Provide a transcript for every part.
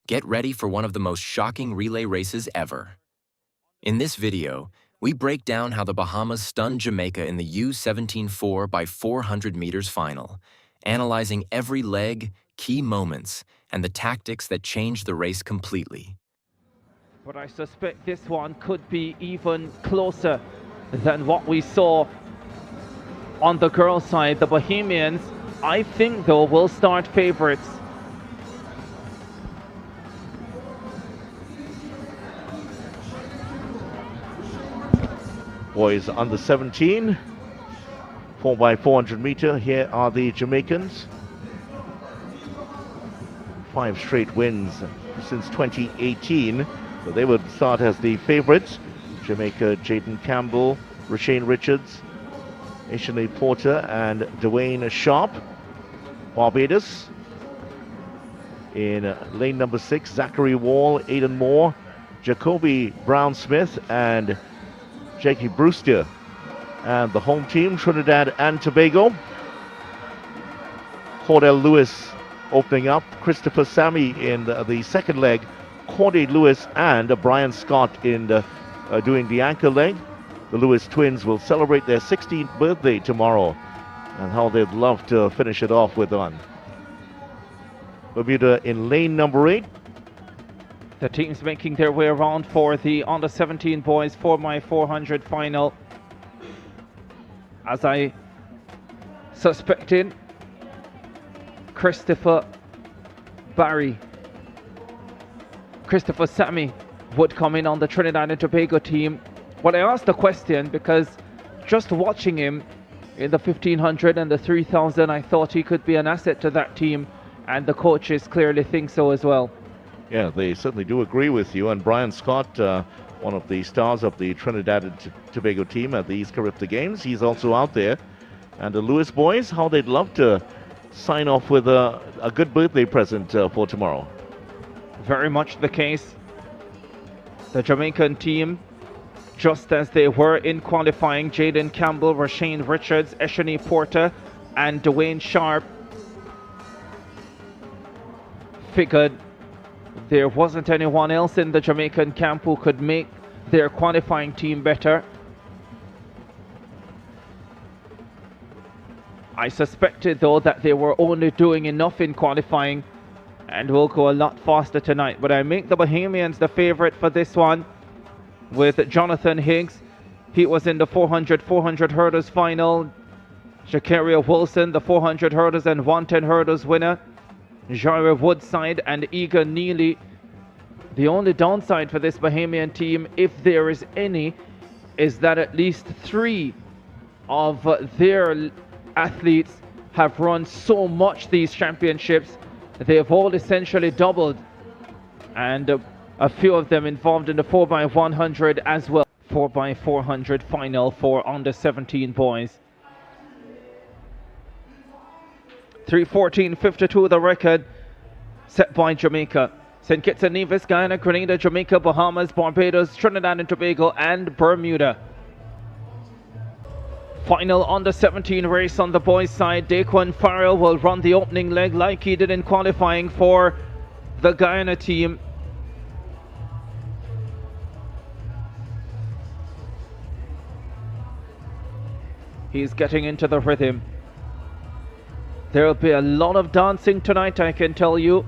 Get ready for one of the most shocking relay races ever. In this video, we break down how the Bahamas stunned Jamaica in the U-17 4x400 meters final, analyzing every leg, key moments, and the tactics that changed the race completely. But I suspect this one could be even closer than what we saw on the girls' side. The Bahamians, I think though, will start favorites. Boys under 17, 4x400 meter. Here are the Jamaicans. 5 straight wins since 2018. So they would start as the favorites. Jamaica, Jaden Campbell, Rashane Richards, Ishani Porter, and Dwayne Sharp. Barbados in lane number 6, Zachary Wall, Aidan Moore, Jacoby Brown-Smith, and Jackie Brewster. And the home team, Trinidad and Tobago. Cordell Lewis opening up, Christopher Sammy in the second leg, Corday Lewis and Brian Scott in doing the anchor leg. The Lewis twins will celebrate their 16th birthday tomorrow, and how they'd love to finish it off with one. Bermuda in lane number 8. The teams making their way around for the under 17 boys 4x400 final. As I suspected, Christopher Sammy would come in on the Trinidad and Tobago team. Well, I asked the question because just watching him in the 1500 and the 3000, I thought he could be an asset to that team, and the coaches clearly think so as well. Yeah, they certainly do agree with you. And Brian Scott, one of the stars of the Trinidad and Tobago team at these CARIFTA Games, he's also out there. And the Lewis boys, how they'd love to sign off with a good birthday present for tomorrow. Very much the case. The Jamaican team, just as they were in qualifying, Jaden Campbell, Rashane Richards, Ishani Porter, and Dwayne Sharp, figured there wasn't anyone else in the Jamaican camp who could make their qualifying team better. I suspected though that they were only doing enough in qualifying and will go a lot faster tonight. But I make the Bahamians the favorite for this one with Jonathan Higgs. He was in the 400 hurdles final. Shakaria Wilson, the 400 hurdles and 110 hurdles winner. Jaira Woodside and Egan Neely. The only downside for this Bahamian team, if there is any, is that at least 3 of their athletes have run so much these championships. They have all essentially doubled, and a few of them involved in the 4x100 as well. 4x400 final for under 17 boys. 3:14.52 the record set by Jamaica. St. Kitts and Nevis, Guyana, Grenada, Jamaica, Bahamas, Barbados, Trinidad and Tobago, and Bermuda. Final under 17 race on the boys' side. Daquan Farrell will run the opening leg like he did in qualifying for the Guyana team. He's getting into the rhythm. There'll be a lot of dancing tonight, I can tell you.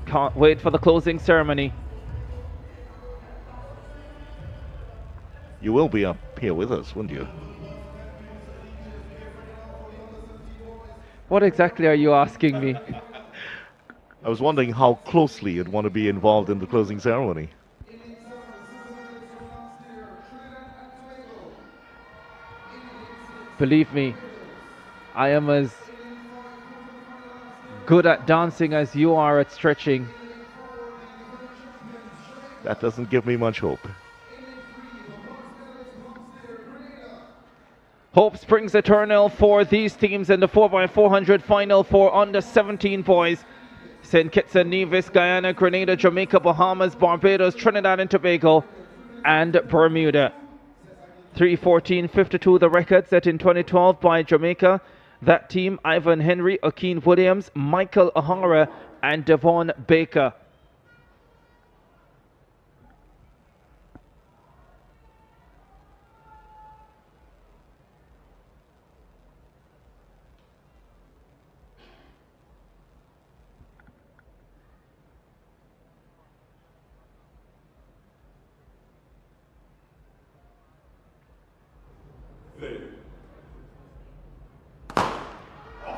Can't wait for the closing ceremony. You will be up here with us, wouldn't you? What exactly are you asking me? I was wondering how closely you'd want to be involved in the closing ceremony. Believe me, I am as good at dancing as you are at stretching. That doesn't give me much hope. Hope springs eternal for these teams in the 4x400 final for under 17 boys. St. Kitts and Nevis, Guyana, Grenada, Jamaica, Bahamas, Barbados, Trinidad and Tobago, and Bermuda. 3:14.52 the record set in 2012 by Jamaica. That team, Ivan Henry, Akeem Williams, Michael O'Hara, and Devon Baker.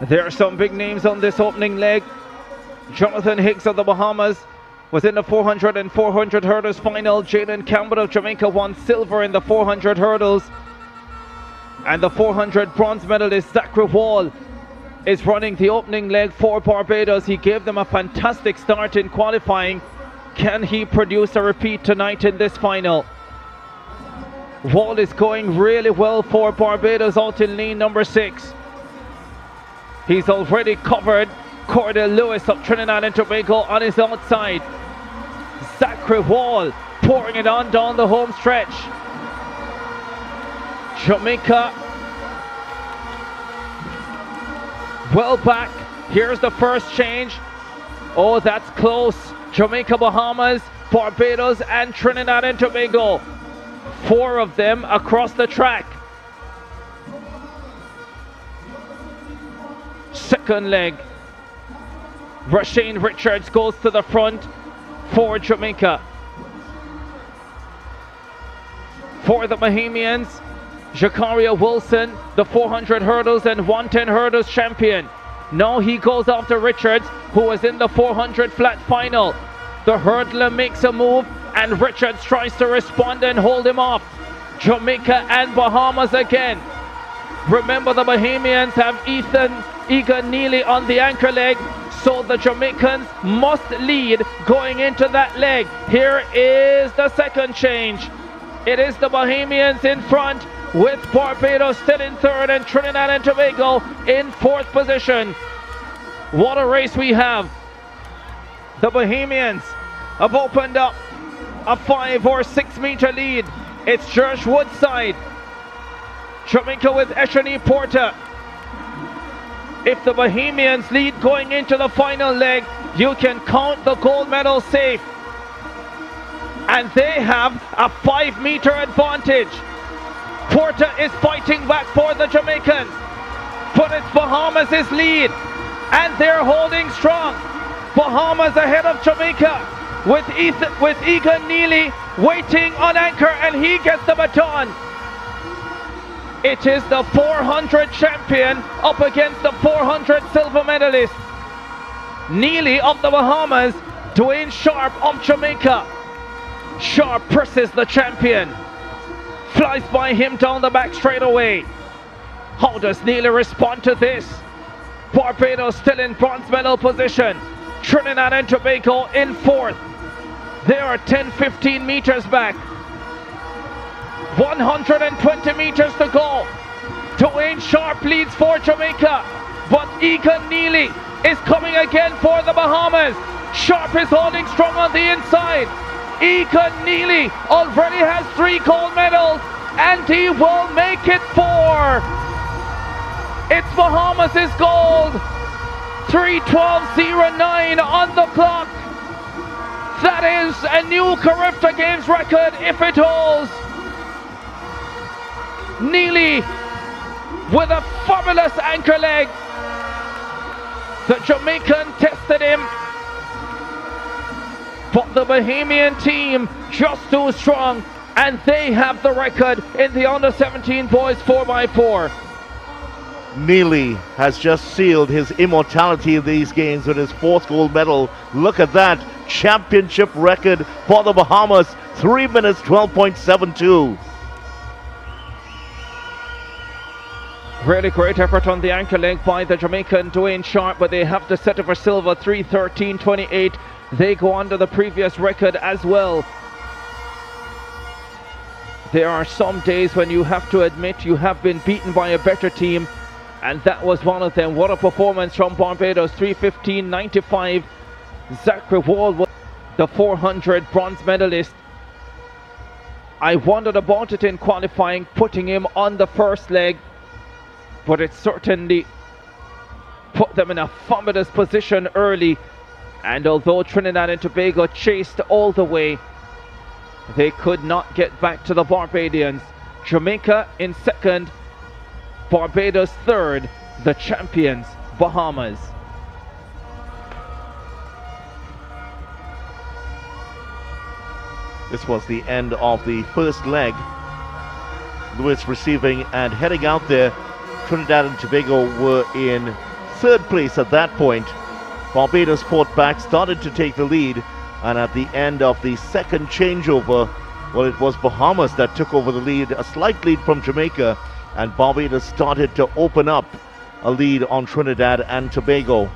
There are some big names on this opening leg. Jonathan Hicks of the Bahamas was in the 400 and 400 hurdles final. Jaden Campbell of Jamaica won silver in the 400 hurdles. And the 400 bronze medalist Zachary Wall is running the opening leg for Barbados. He gave them a fantastic start in qualifying. Can he produce a repeat tonight in this final? Wall is going really well for Barbados out in lane number 6. He's already covered Cordell Lewis of Trinidad and Tobago on his outside. Zachary Wall pouring it on down the home stretch. Jamaica well back. Here's the first change. Oh, that's close. Jamaica, Bahamas, Barbados and Trinidad and Tobago. 4 of them across the track. Second leg. Rashane Richards goes to the front for Jamaica. For the Bahamians, Jakaria Wilson, the 400 hurdles and 110 hurdles champion. Now he goes after Richards, who was in the 400 flat final. The hurdler makes a move and Richards tries to respond and hold him off. Jamaica and Bahamas again. Remember, the Bahamians have Egan Neely on the anchor leg, so the Jamaicans must lead going into that leg. Here is the second change. It is the Bahamians in front, with Barbados still in third and Trinidad and Tobago in fourth position. What a race we have. The Bahamians have opened up a 5 or 6 meter lead. It's Josh Woodside. Jamaica with Eshani Porter. If the Bahamians lead going into the final leg, you can count the gold medal safe. And they have a 5 meter advantage. Porter is fighting back for the Jamaicans, but it's Bahamas' lead, and they're holding strong. Bahamas ahead of Jamaica with Egan Neely waiting on anchor, and he gets the baton. It is the 400 champion up against the 400 silver medalist. Neely of the Bahamas, Dwayne Sharp of Jamaica. Sharp presses the champion. Flies by him down the back straight away. How does Neely respond to this? Barbados still in bronze medal position. Trinidad and Tobago in fourth. They are 10-15 meters back. 120 meters to go. Dwayne Sharp leads for Jamaica, but Egan Neely is coming again for the Bahamas. Sharp is holding strong on the inside. Egan Neely already has 3 gold medals, and he will make it 4. It's Bahamas' gold. 3:12.09 on the clock. That is a new CARIFTA Games record if it holds. Neely with a fabulous anchor leg. The Jamaican tested him, but the Bahamian team just too strong, and they have the record in the under-17 boys 4x4. Neely has just sealed his immortality in these games with his 4th gold medal. Look at that championship record for the Bahamas, 3 minutes 12.72. Really great effort on the anchor leg by the Jamaican Dwayne Sharp, but they have to settle for silver, 3:13.28. They go under the previous record as well. There are some days when you have to admit you have been beaten by a better team, and that was one of them. What a performance from Barbados, 3:15.95. Zachary Wall was the 400 bronze medalist. I wondered about it in qualifying, putting him on the first leg, but it certainly put them in a fabulous position early. And although Trinidad and Tobago chased all the way, they could not get back to the Barbadians. Jamaica in second, Barbados third, the champions, Bahamas. This was the end of the first leg. Lewis receiving and heading out there. Trinidad and Tobago were in third place at that point. Barbados fought back, started to take the lead, and at the end of the second changeover, well, it was Bahamas that took over the lead, a slight lead from Jamaica, and Barbados started to open up a lead on Trinidad and Tobago.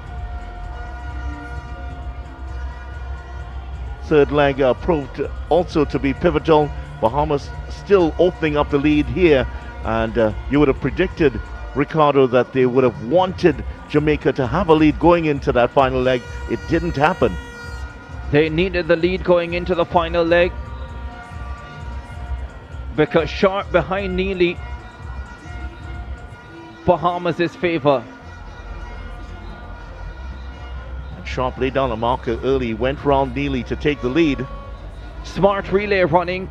Third leg proved also to be pivotal. Bahamas still opening up the lead here, and you would have predicted, Ricardo, that they would have wanted Jamaica to have a lead going into that final leg. It didn't happen. They needed the lead going into the final leg because sharp behind Neely, Bahamas' favor. And Sharp laid down a marker early, went round Neely to take the lead. Smart relay running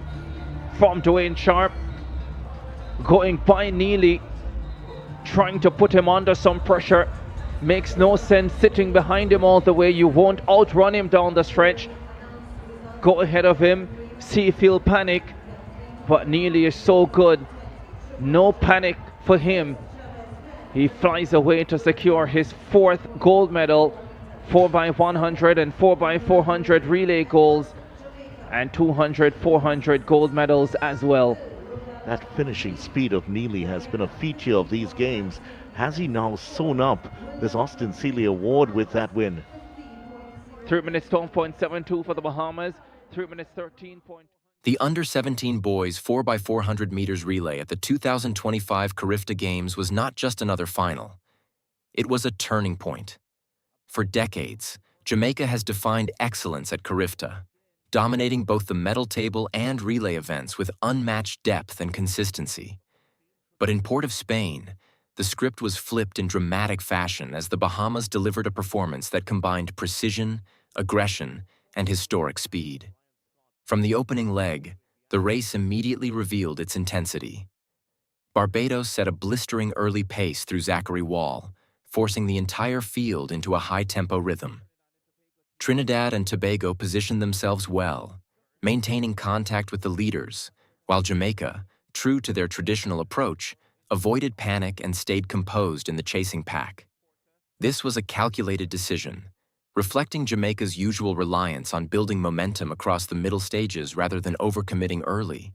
from Dwayne Sharp, going by Neely, trying to put him under some pressure. Makes no sense sitting behind him all the way. You won't outrun him down the stretch. Go ahead of him, see if he'll panic. But Neely is so good. No panic for him. He flies away to secure his fourth gold medal. 4x100 and 4x400 relay golds, and 200-400 gold medals as well. That finishing speed of Neely has been a feature of these games. Has he now sewn up this Austin Seeley Award with that win? 3 minutes 12.72 for the Bahamas. 3 minutes 13. The under-17 boys 4x400 meters relay at the 2025 CARIFTA Games was not just another final. It was a turning point. For decades, Jamaica has defined excellence at CARIFTA, dominating both the medal table and relay events with unmatched depth and consistency. But in Port of Spain, the script was flipped in dramatic fashion as the Bahamas delivered a performance that combined precision, aggression, and historic speed. From the opening leg, the race immediately revealed its intensity. Barbados set a blistering early pace through Zachary Wall, forcing the entire field into a high-tempo rhythm. Trinidad and Tobago positioned themselves well, maintaining contact with the leaders, while Jamaica, true to their traditional approach, avoided panic and stayed composed in the chasing pack. This was a calculated decision, reflecting Jamaica's usual reliance on building momentum across the middle stages rather than overcommitting early.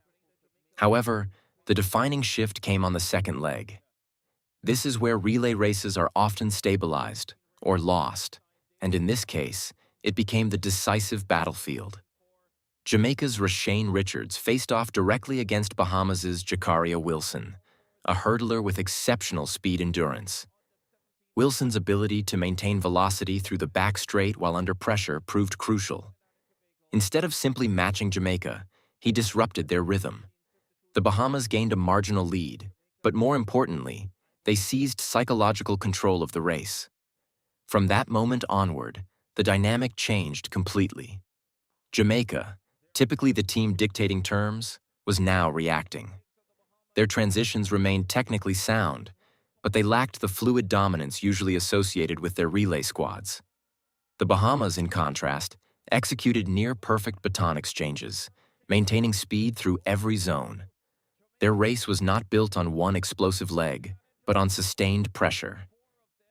However, the defining shift came on the second leg. This is where relay races are often stabilized or lost, and in this case, it became the decisive battlefield. Jamaica's Rashane Richards faced off directly against Bahamas' Jakaria Wilson, a hurdler with exceptional speed endurance. Wilson's ability to maintain velocity through the back straight while under pressure proved crucial. Instead of simply matching Jamaica, he disrupted their rhythm. The Bahamas gained a marginal lead, but more importantly, they seized psychological control of the race. From that moment onward, the dynamic changed completely. Jamaica, typically the team dictating terms, was now reacting. Their transitions remained technically sound, but they lacked the fluid dominance usually associated with their relay squads. The Bahamas, in contrast, executed near-perfect baton exchanges, maintaining speed through every zone. Their race was not built on one explosive leg, but on sustained pressure,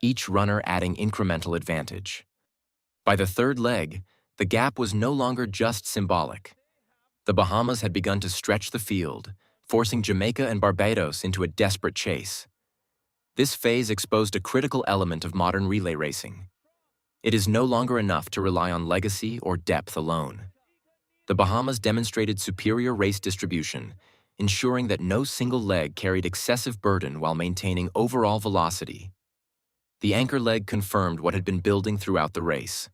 each runner adding incremental advantage. By the third leg, the gap was no longer just symbolic. The Bahamas had begun to stretch the field, forcing Jamaica and Barbados into a desperate chase. This phase exposed a critical element of modern relay racing. It is no longer enough to rely on legacy or depth alone. The Bahamas demonstrated superior race distribution, ensuring that no single leg carried excessive burden while maintaining overall velocity. The anchor leg confirmed what had been building throughout the race.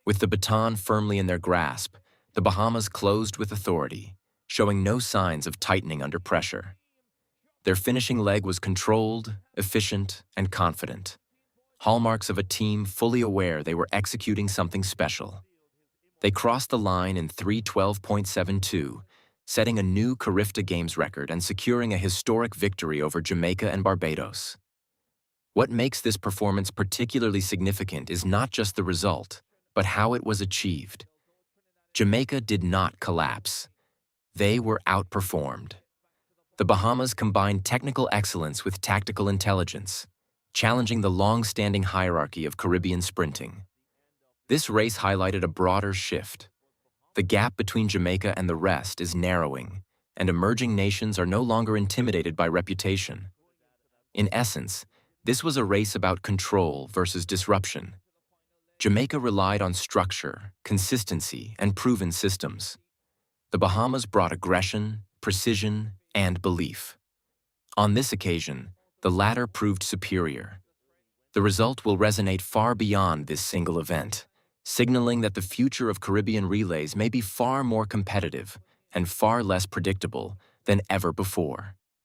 With the baton firmly in their grasp, the Bahamas closed with authority, showing no signs of tightening under pressure. Their finishing leg was controlled, efficient, and confident. hallmarks of a team fully aware they were executing something special. They crossed the line in 3:12.72, setting a new CARIFTA Games record and securing a historic victory over Jamaica and Barbados. What makes this performance particularly significant is not just the result, but how it was achieved. Jamaica did not collapse. They were outperformed. The Bahamas combined technical excellence with tactical intelligence, challenging the long-standing hierarchy of Caribbean sprinting. This race highlighted a broader shift. The gap between Jamaica and the rest is narrowing, and emerging nations are no longer intimidated by reputation. In essence, this was a race about control versus disruption. Jamaica relied on structure, consistency, and proven systems. The Bahamas brought aggression, precision, and belief. On this occasion, the latter proved superior. The result will resonate far beyond this single event, signaling that the future of Caribbean relays may be far more competitive and far less predictable than ever before.